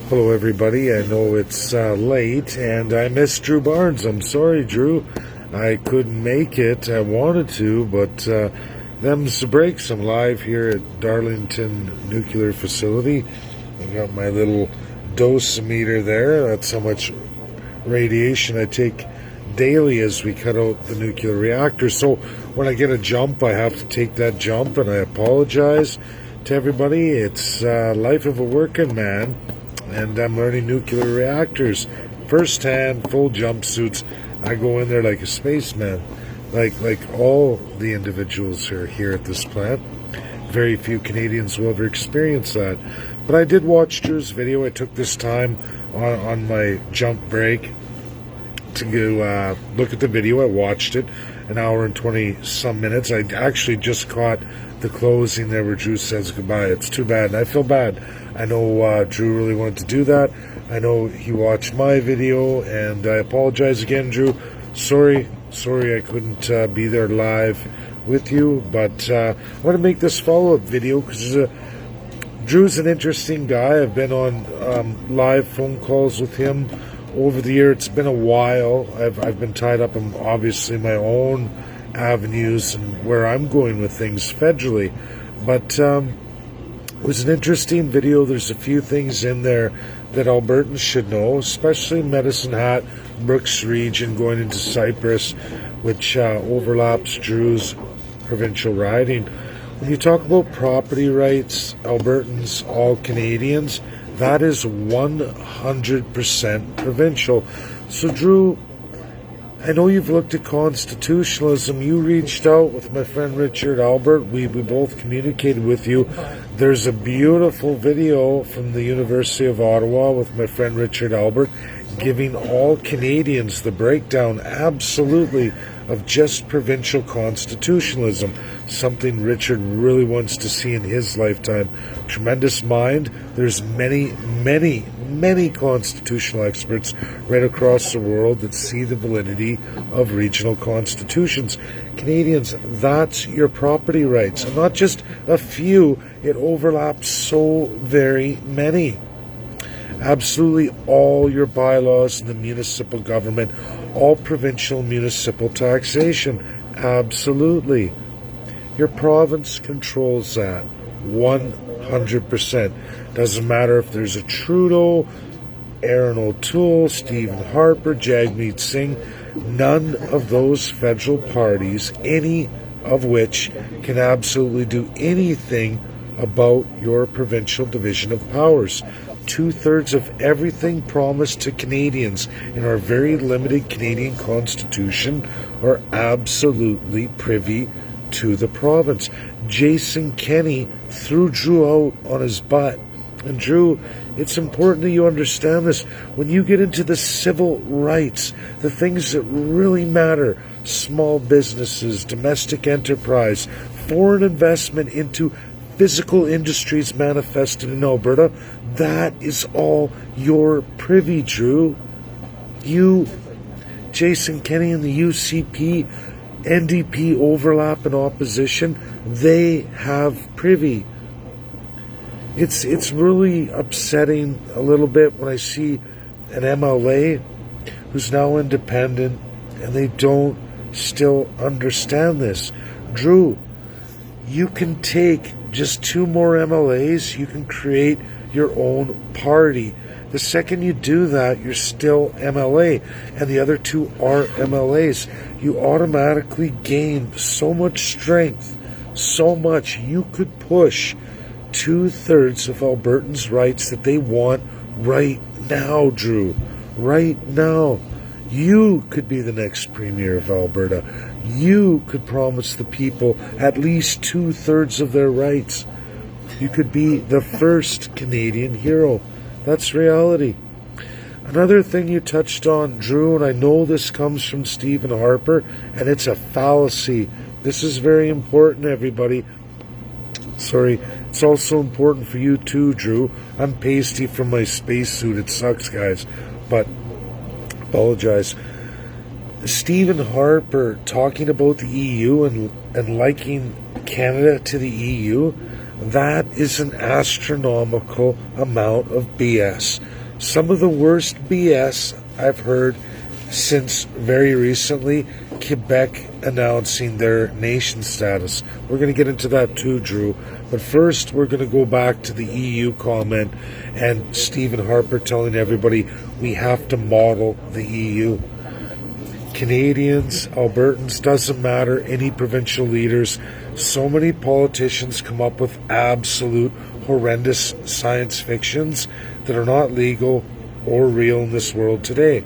Hello everybody, I know it's late and I missed Drew Barnes. I'm sorry, Drew. I couldn't make it. I wanted to, but them's the breaks. I'm live here at Darlington Nuclear Facility. I've got my little dosimeter there. That's how much radiation I take daily as we cut out the nuclear reactor. So when I get a jump, I have to take that jump, and I apologize to everybody. It's life of a working man. And I'm learning nuclear reactors firsthand, full jumpsuits. I go in there like a spaceman, like all the individuals who are here at this plant. Very few Canadians will ever experience that. But I did watch Drew's video. I took this time on my jump break to go look at the video. I watched it, an hour and 20 some minutes. I actually just caught the closing there where Drew says goodbye. It's too bad, and I feel bad. I know Drew really wanted to do that. I know he watched my video, and I apologize again, Drew. Sorry I couldn't be there live with you, but I want to make this follow-up video because Drew's an interesting guy. I've been on live phone calls with him over the year. It's been a while. I've been tied up in obviously my own avenues and where I'm going with things federally, but it was an interesting video. There's a few things in there that Albertans should know, especially Medicine Hat, Brooks region going into Cyprus, which overlaps Drew's provincial riding. When you talk about property rights, Albertans, all Canadians, that is 100% provincial. So Drew, I know you've looked at constitutionalism. You reached out with my friend Richard Albert. We both communicated with you. There's a beautiful video from the University of Ottawa with my friend Richard Albert giving all Canadians the breakdown, absolutely, of just provincial constitutionalism, something Richard really wants to see in his lifetime. Tremendous mind. There's many constitutional experts right across the world that see the validity of regional constitutions. Canadians, that's your property rights, and not just a few. It overlaps so very many. Absolutely all your bylaws in the municipal government, all provincial municipal taxation, absolutely. Your province controls that 100%. Doesn't matter if there's a Trudeau, Aaron O'Toole, Stephen Harper, Jagmeet Singh, none of those federal parties, any of which can absolutely do anything about your provincial division of powers. 2/3 of everything promised to Canadians in our very limited Canadian Constitution are absolutely privy to the province. Jason Kenney threw Drew out on his butt. And Drew, it's important that you understand this. When you get into the civil rights, the things that really matter, small businesses, domestic enterprise, foreign investment into physical industries manifested in Alberta, that is all your privy, Drew. You, Jason Kenney and the UCP, NDP overlap in opposition. They have privy. It's really upsetting a little bit when I see an MLA who's now independent and they don't still understand this. Drew, you can take just 2 more MLAs, you can create your own party. The second you do that, you're still MLA, and the other 2 are MLAs. You automatically gain so much strength, so much. You could push 2/3 of Albertans' rights that they want right now, Drew. Right now. You could be the next Premier of Alberta. You could promise the people at least 2/3 of their rights. You could be the first Canadian hero. That's reality. Another thing you touched on, Drew, and I know this comes from Stephen Harper, and it's a fallacy. This is very important, everybody. Sorry, it's also important for you too, Drew. I'm pasty from my spacesuit. It sucks, guys, but apologize. Stephen Harper talking about the EU and liking Canada to the EU, that is an astronomical amount of BS. Some of the worst BS I've heard since very recently, Quebec announcing their nation status. We're going to get into that too, Drew. But first, we're going to go back to the EU comment and Stephen Harper telling everybody we have to model the EU. Canadians, Albertans, doesn't matter, any provincial leaders. So many politicians come up with absolute horrendous science fictions that are not legal or real in this world today.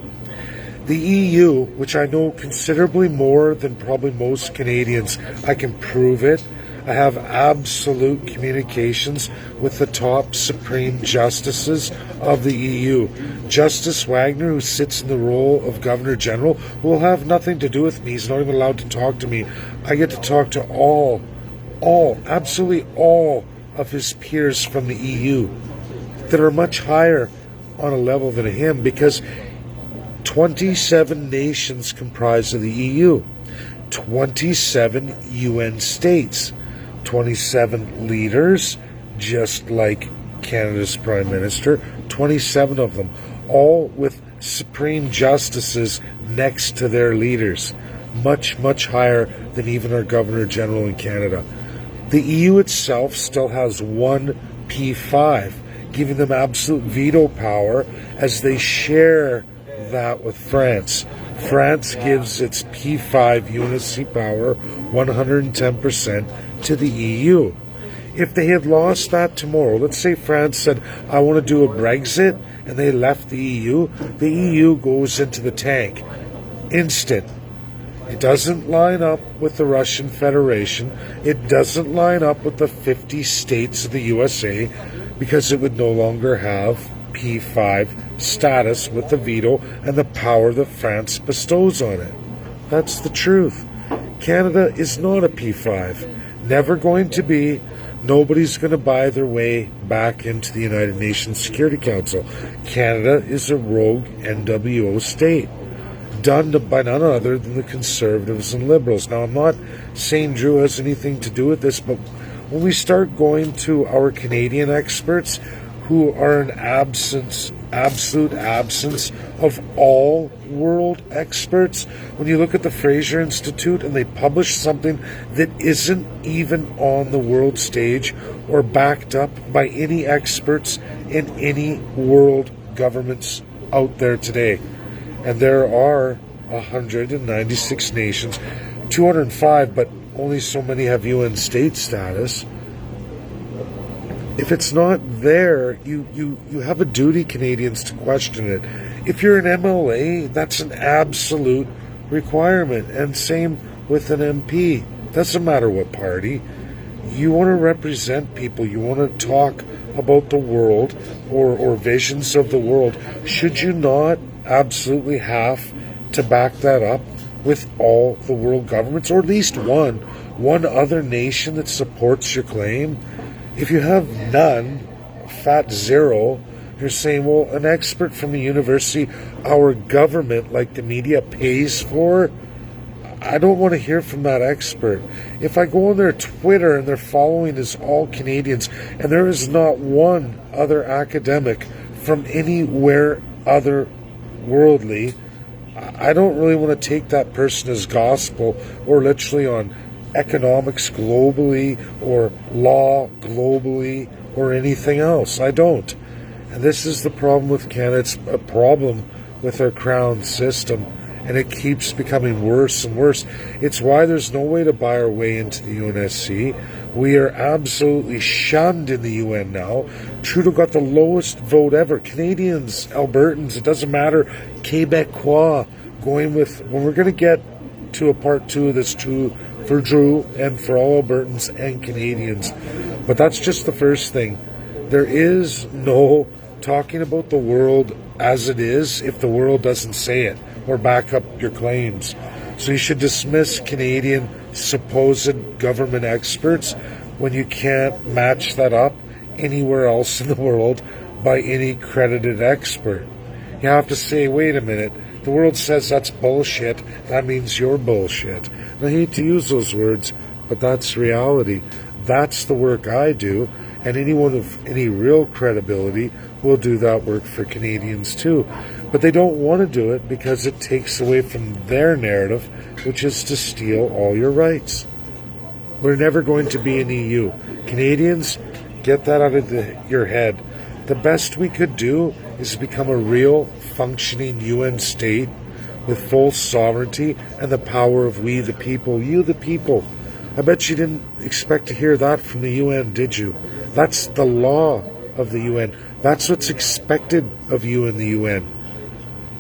The EU, which I know considerably more than probably most Canadians, I can prove it. I have absolute communications with the top supreme justices of the EU. Justice Wagner, who sits in the role of Governor General, will have nothing to do with me. He's not even allowed to talk to me. I get to talk to absolutely all of his peers from the EU that are much higher on a level than him, because 27 nations comprise of the EU, 27 UN states, 27 leaders, just like Canada's Prime Minister, 27 of them, all with supreme justices next to their leaders, much, much higher than even our Governor General in Canada. The EU itself still has one P5, giving them absolute veto power as they share that with France. France gives its P5 unity power 110% to the EU. If they had lost that tomorrow, let's say France said, I want to do a Brexit, and they left the EU goes into the tank. Instant. It doesn't line up with the Russian Federation. It doesn't line up with the 50 states of the USA, because it would no longer have P5 status with the veto and the power that France bestows on it. That's the truth. Canada is not a P5. Never going to be. Nobody's going to buy their way back into the United Nations Security Council. Canada is a rogue NWO state, done by none other than the Conservatives and Liberals. Now, I'm not saying Drew has anything to do with this, but when we start going to our Canadian experts, who are an absolute absence of all world experts, when you look at the Fraser Institute and they publish something that isn't even on the world stage or backed up by any experts in any world governments out there today. And there are 196 nations, 205, but only so many have UN state status. If it's not there, you have a duty, Canadians, to question it. If you're an MLA, that's an absolute requirement. And same with an MP. Doesn't matter what party. You want to represent people. You want to talk about the world or visions of the world. Should you not absolutely have to back that up with all the world governments, or at least one other nation that supports your claim? If you have none, fat zero, you're saying, well, an expert from a university our government, like the media, pays for, I don't want to hear from that expert. If I go on their Twitter and their following is all Canadians, and there is not one other academic from anywhere other worldly, I don't really want to take that person as gospel, or literally on economics globally or law globally or anything else. I don't. And this is the problem with Canada. It's a problem with our crown system, and it keeps becoming worse and worse. It's why there's no way to buy our way into the UNSC. We are absolutely shunned in the UN now. Trudeau got the lowest vote ever. Canadians, Albertans, it doesn't matter, Quebecois, going with, when we're going to get to a part two of this too, for Drew and for all Albertans and Canadians. But that's just the first thing. There is no talking about the world as it is if the world doesn't say it or back up your claims. So you should dismiss Canadian supposed government experts when you can't match that up anywhere else in the world by any credited expert. You have to say, wait a minute, the world says that's bullshit, that means you're bullshit. And I hate to use those words, but that's reality. That's the work I do. And anyone of any real credibility will do that work for Canadians too. But they don't want to do it because it takes away from their narrative, which is to steal all your rights. We're never going to be an EU. Canadians, get that out of your head. The best we could do is become a real, functioning UN state with full sovereignty and the power of we the people, you the people. I bet you didn't expect to hear that from the UN, did you? That's the law of the UN. That's what's expected of you in the UN.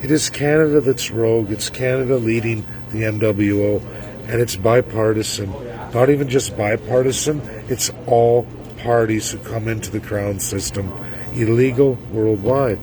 It is Canada that's rogue. It's Canada leading the MWO, and it's bipartisan. Not even just bipartisan, it's all parties who come into the Crown system. Illegal worldwide.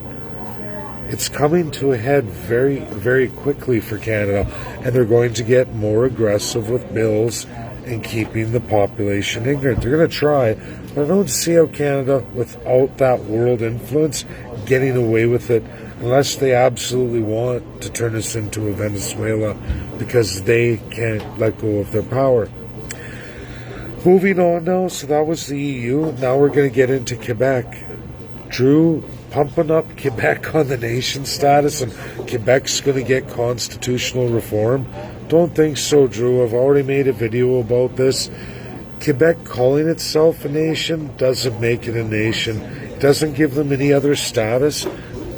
It's coming to a head very, very quickly for Canada, and they're going to get more aggressive with bills and keeping the population ignorant. They're going to try, but I don't see how Canada, without that world influence, getting away with it unless they absolutely want to turn us into a Venezuela because they can't let go of their power. Moving on now, so that was the EU. Now we're going to get into Quebec. Drew pumping up Quebec on the nation status, and Quebec's going to get constitutional reform. Don't think so, Drew. I've already made a video about this. Quebec calling itself a nation doesn't make it a nation. It doesn't give them any other status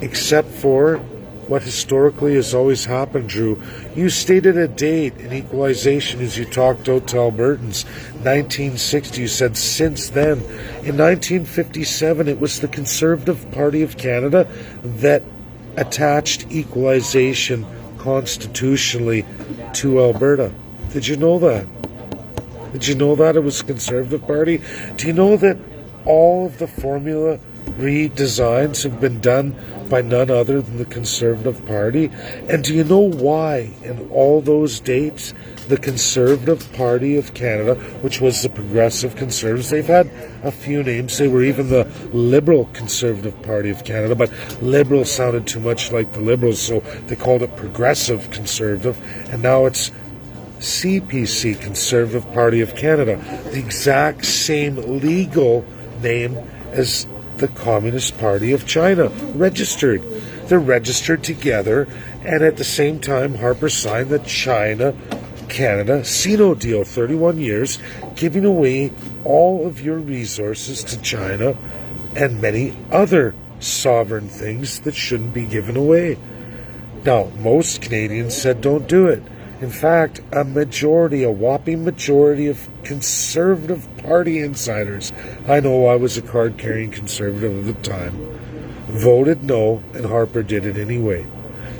except for what historically has always happened, Drew. You stated a date in equalization as you talked out to Albertans. 1960, you said since then. In 1957, it was the Conservative Party of Canada that attached equalization constitutionally to Alberta. Did you know that? Did you know that it was the Conservative Party? Do you know that all of the formula redesigns have been done by none other than the Conservative Party? And do you know why in all those dates the Conservative Party of Canada, which was the Progressive Conservatives, they've had a few names. They were even the Liberal Conservative Party of Canada, but Liberal sounded too much like the Liberals, so they called it Progressive Conservative, and now it's CPC, Conservative Party of Canada, the exact same legal name as the Communist Party of China, registered. They're registered together, and at the same time, Harper signed the China-Canada Sino deal, 31 years, giving away all of your resources to China and many other sovereign things that shouldn't be given away. Now, most Canadians said don't do it. In fact, a whopping majority of Conservative Party insiders, I know I was a card-carrying Conservative at the time, voted no, and Harper did it anyway.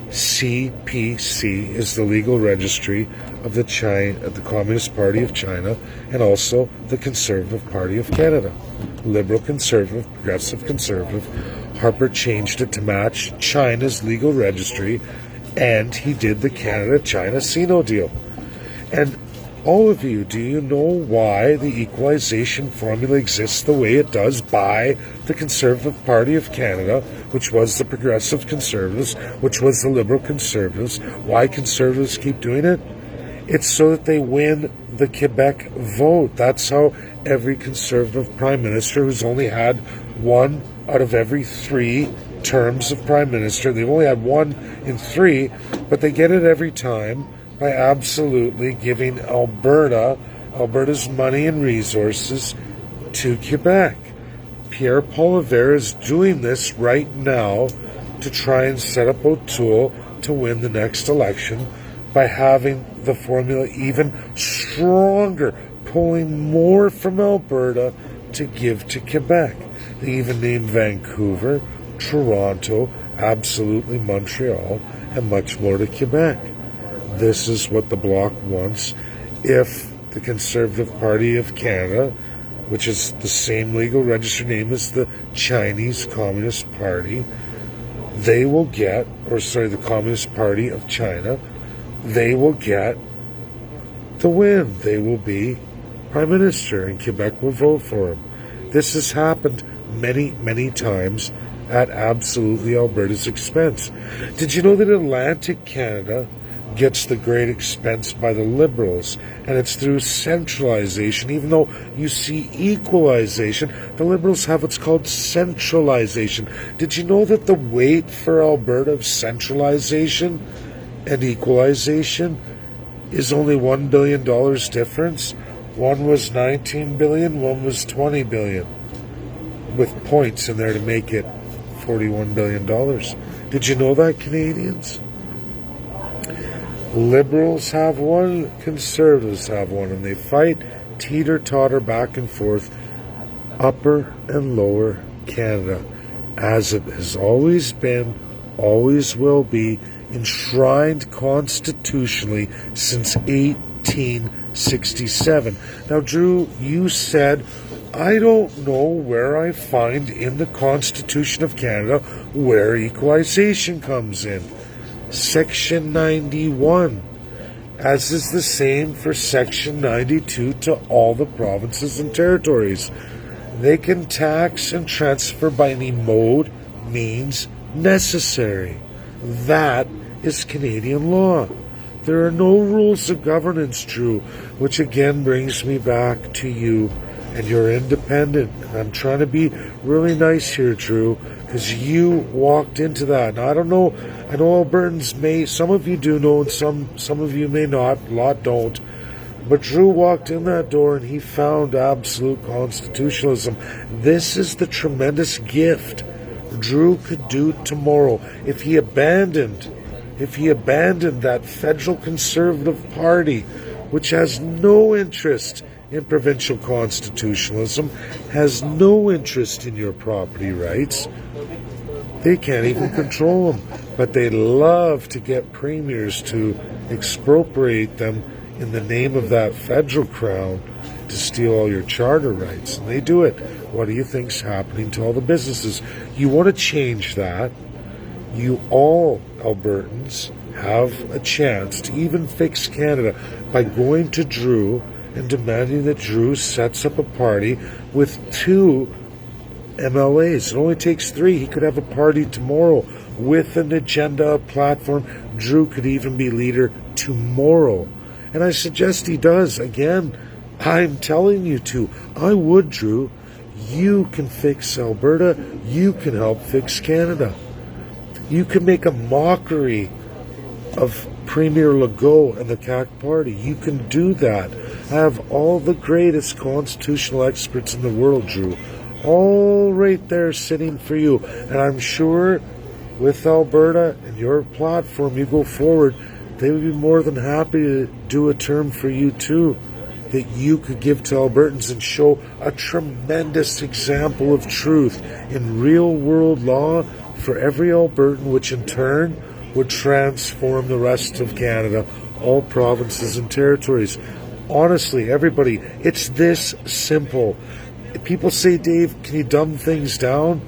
CPC is the legal registry of the Communist Party of China and also the Conservative Party of Canada. Liberal Conservative, Progressive Conservative. Harper changed it to match China's legal registry, and he did the Canada-China Sino deal. And all of you, do you know why the equalization formula exists the way it does by the Conservative Party of Canada, which was the Progressive Conservatives, which was the Liberal Conservatives? Why Conservatives keep doing it? It's so that they win the Quebec vote. That's how every Conservative Prime Minister, who's only had one out of every 3 terms of Prime Minister, they've only had 1 in 3, but they get it every time by absolutely giving Alberta's money and resources to Quebec. Pierre Poilievre is doing this right now to try and set up O'Toole to win the next election by having the formula even stronger, pulling more from Alberta to give to Quebec. They even named Vancouver, Toronto, absolutely Montreal, and much more to Quebec. This is what the Bloc wants. If the Conservative Party of Canada, which is the same legal registered name as the Chinese Communist Party, the Communist Party of China, they will get the win. They will be Prime Minister, and Quebec will vote for him. This has happened many, many times at absolutely Alberta's expense. Did you know that Atlantic Canada gets the great expense by the Liberals, and it's through centralization. Even though you see equalization, the Liberals have what's called centralization. Did you know that the weight for Alberta of centralization and equalization is only $1 billion difference? One was $19 billion, one was $20 billion, with points in there to make it $41 billion. Did you know that, Canadians? Liberals have one, Conservatives have one, and they fight teeter-totter back and forth, upper and lower Canada, as it has always been, always will be, enshrined constitutionally since 1867. Now, Drew, you said, I don't know where I find in the Constitution of Canada where equalization comes in. Section 91, as is the same for Section 92 to all the provinces and territories. They can tax and transfer by any mode, means necessary. That is Canadian law. There are no rules of governance, Drew, which again brings me back to you and you're independent. I'm trying to be really nice here, Drew, because you walked into that. And I don't know, I know Albertans may, some of you do know and some of you may not, a lot don't. But Drew walked in that door and he found absolute constitutionalism. This is the tremendous gift Drew could do tomorrow if he abandoned that federal Conservative Party, which has no interest in provincial constitutionalism, has no interest in your property rights. They can't even control them, but they love to get premiers to expropriate them in the name of that federal crown to steal all your charter rights. And they do it. What do you think's happening to all the businesses? You want to change that? You all Albertans have a chance to even fix Canada by going to Drew and demanding that Drew sets up a party with 2 MLAs. It only takes 3. He could have a party tomorrow with an agenda, a platform. Drew could even be leader tomorrow. And I suggest he does. Again, I'm telling you to. I would, Drew. You can fix Alberta. You can help fix Canada. You can make a mockery of Premier Legault and the CAQ Party. You can do that. I have all the greatest constitutional experts in the world, Drew. All right there sitting for you. And I'm sure with Alberta and your platform, you go forward, they would be more than happy to do a term for you too, that you could give to Albertans and show a tremendous example of truth in real world law for every Albertan, which in turn would transform the rest of Canada, all provinces and territories. Honestly, everybody, it's this simple. People say, Dave, can you dumb things down?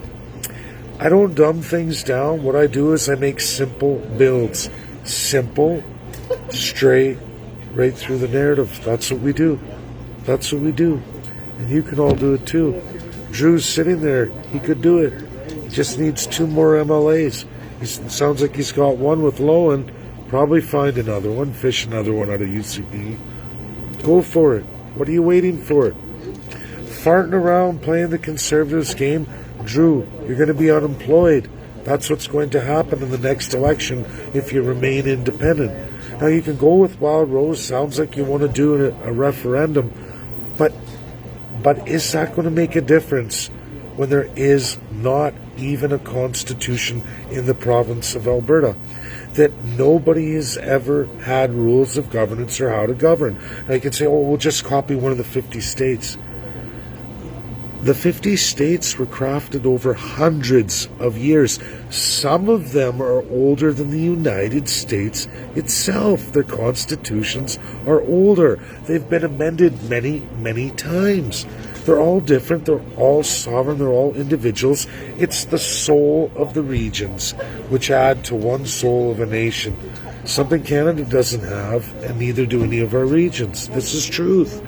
I don't dumb things down. What I do is I make simple builds. Simple, straight, right through the narrative. That's what we do. That's what we do. And you can all do it too. Drew's sitting there. He could do it. He just needs 2 more MLAs. It sounds like he's got one with Lowen. Probably find another one. Fish another one out of UCP. Go for it. What are you waiting for? Farting around playing the Conservatives game? Drew, you're going to be unemployed. That's what's going to happen in the next election if you remain independent. Now, you can go with Wild Rose. Sounds like you want to do a referendum. But is that going to make a difference when there is not even a constitution in the province of Alberta? That nobody has ever had rules of governance or how to govern. Now, you can say, oh, we'll just copy one of the 50 states. The 50 states were crafted over hundreds of years. Some of them are older than the United States itself. Their constitutions are older. They've been amended many, many times. They're all different. They're all sovereign. They're all individuals. It's the soul of the regions, which add to one soul of a nation. Something Canada doesn't have, and neither do any of our regions. This is truth.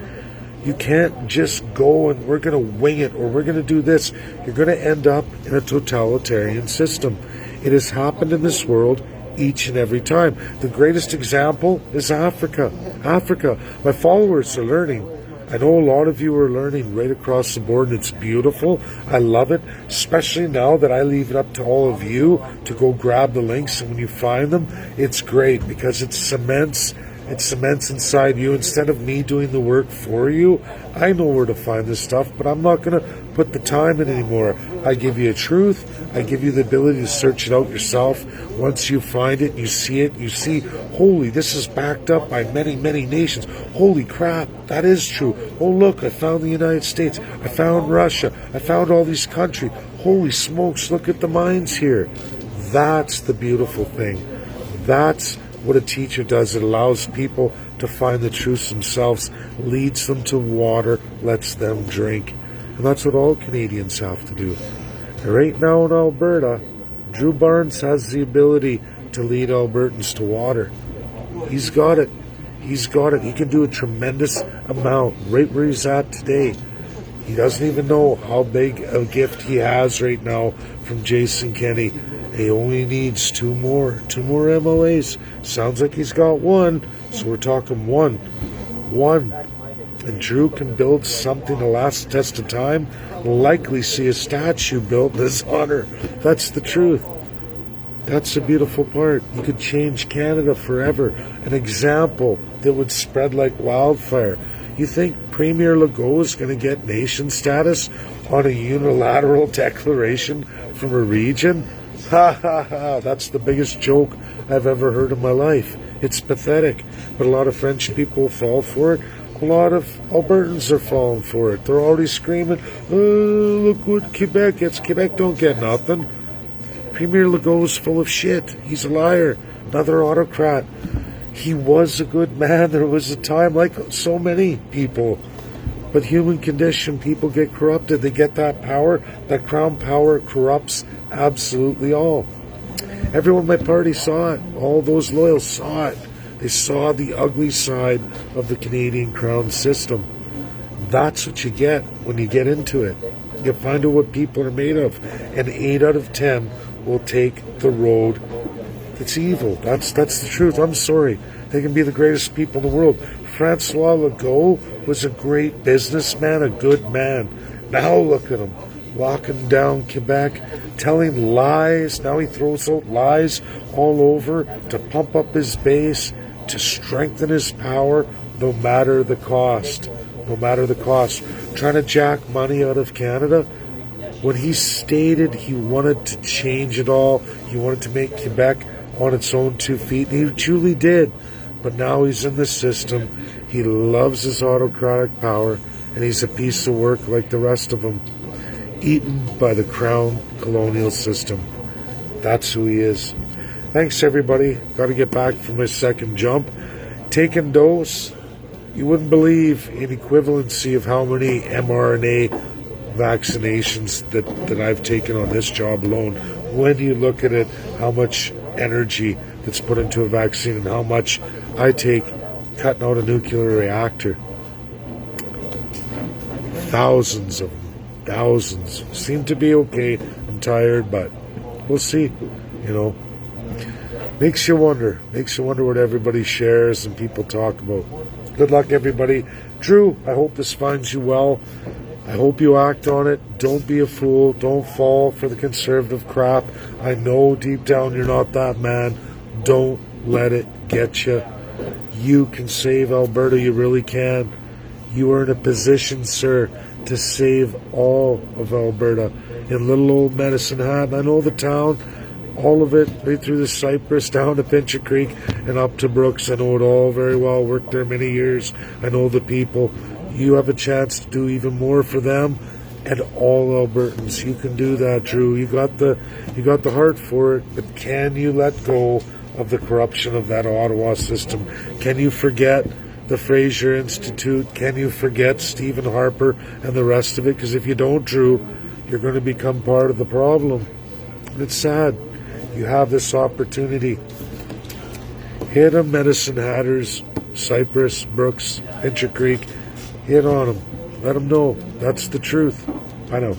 You can't just go and we're going to wing it or we're going to do this. You're going to end up in a totalitarian system. It has happened in this world each and every time. The greatest example is Africa. Africa. My followers are learning. I know a lot of you are learning right across the board, and it's beautiful. I love it, especially now that I leave it up to all of you to go grab the links, and when you find them, it's great because it cements inside you. Instead of me doing the work for you, I know where to find this stuff, but I'm not going to put the time in anymore. I give you a truth. I give you the ability to search it out yourself. Once you find it, you see, holy, this is backed up by many, many nations. Holy crap, that is true. Oh, look, I found the United States. I found Russia. I found all these countries. Holy smokes, look at the minds here. That's the beautiful thing. That's what a teacher does. It allows people to find the truth themselves, leads them to water, lets them drink. And that's what all Canadians have to do. And right now in Alberta, Drew Barnes has the ability to lead Albertans to water. He's got it. He's got it. He can do a tremendous amount right where he's at today. He doesn't even know how big a gift he has right now from Jason Kenney. He only needs two more MLAs. Sounds like he's got one, so we're talking one. And Drew can build something to last the test of time. Likely see a statue built in his honor. That's the truth. That's the beautiful part. You could change Canada forever. An example that would spread like wildfire. You think Premier Legault is going to get nation status on a unilateral declaration from a region? Ha ha ha, that's the biggest joke I've ever heard in my life. It's pathetic, but a lot of French people fall for it. A lot of Albertans are falling for it. They're already screaming, oh, look what Quebec gets. Quebec don't get nothing. Premier Legault is full of shit. He's a liar. Another autocrat. He was a good man. There was a time, like so many people. But human condition, people get corrupted. They get that power. That crown power corrupts absolutely all. Everyone in my party saw it. All those loyals saw it. They saw the ugly side of the Canadian crown system. That's what you get when you get into it. You find out what people are made of. And 8 out of 10 will take the road that's evil. That's the truth. I'm sorry. They can be the greatest people in the world. Francois Legault was a great businessman, a good man. Now look at him, walking down Quebec, telling lies. Now he throws out lies all over to pump up his base, to strengthen his power, no matter the cost. No matter the cost. Trying to jack money out of Canada. When he stated he wanted to change it all, he wanted to make Quebec on its own 2 feet, and he truly did. But now he's in the system. He loves his autocratic power, and he's a piece of work like the rest of them, eaten by the crown colonial system. That's who he is. Thanks, everybody. Got to get back from my second jump. Taking dose. You wouldn't believe in equivalency of how many mRNA vaccinations that I've taken on this job alone. When you look at it, how much energy that's put into a vaccine and how much I take cutting out a nuclear reactor. Thousands of them. Thousands. Seem to be okay. I'm tired, but we'll see. You know. Makes you wonder. Makes you wonder what everybody shares and people talk about. Good luck, everybody. Drew, I hope this finds you well. I hope you act on it. Don't be a fool. Don't fall for the conservative crap. I know deep down you're not that man. Don't let it get you. You can save Alberta. You really can. You are in a position, sir, to save all of Alberta. In little old Medicine Hat, I know the town, all of it, right through the Cypress, down to Pincher Creek, and up to Brooks. I know it all very well. Worked there many years. I know the people. You have a chance to do even more for them and all Albertans. You can do that, Drew. You got the heart for it, but can you let go of the corruption of that Ottawa system? Can you forget the Fraser Institute? Can you forget Stephen Harper and the rest of it? Because if you don't, Drew, you're going to become part of the problem. And it's sad. You have this opportunity. Hit them, Medicine Hatters, Cypress, Brooks, Pincher Creek. Hit on them. Let them know. That's the truth. I know.